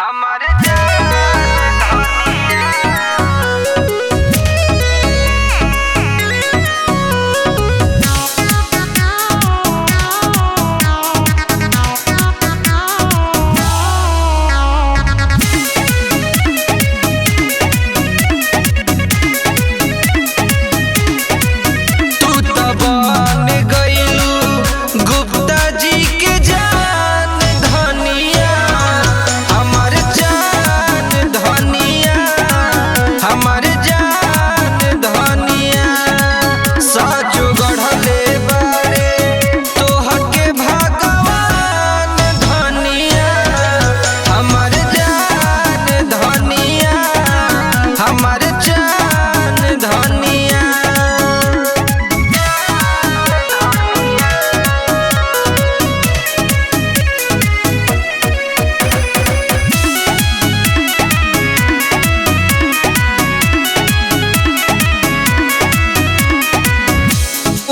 हमारे जान धनिया। तू त बन गइलू गुप्ता जी के जान धनिया। हमार जान धनिया, हमार जान धनिया। साजो गढ़ले बारे तोहके भगवान धनिया। हमार जान धनिया, हमार जान धनिया।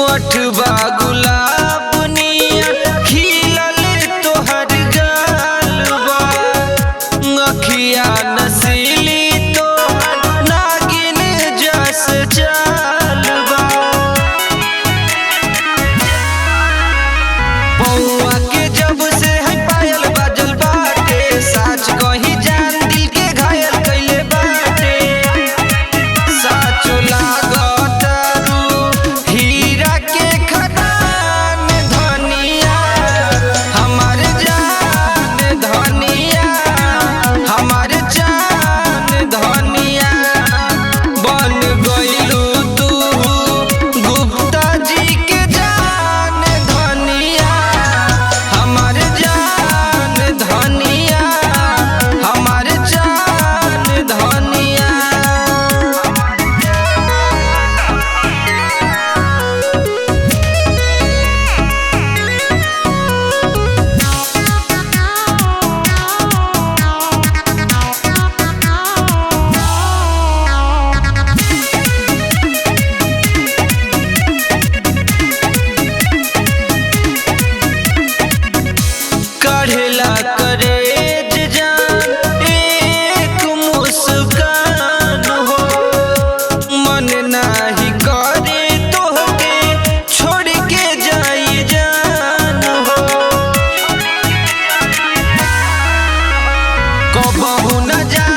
ओठवा गुलाब नियन खिलल तोहर गालबा। अखिया नसीली तोहर नागिन जस चालबा। पौआ के जब से है पायल बाजल बाटे। साच कही जान दिल के घायल कइले बाटे। साचो लागतारू हीरा के खदान धनिया। हमार जान धनिया, हमार जान धनिया। बन गइलू तू गुप्ता जी के जान धनिया। हमार जान धनिया, हमार जान धनिया। काढ़ेला करेज जान एक मुस्कान हो। मन नाही करे तोहके छोड़ के जाई जान हो। कबहू न जा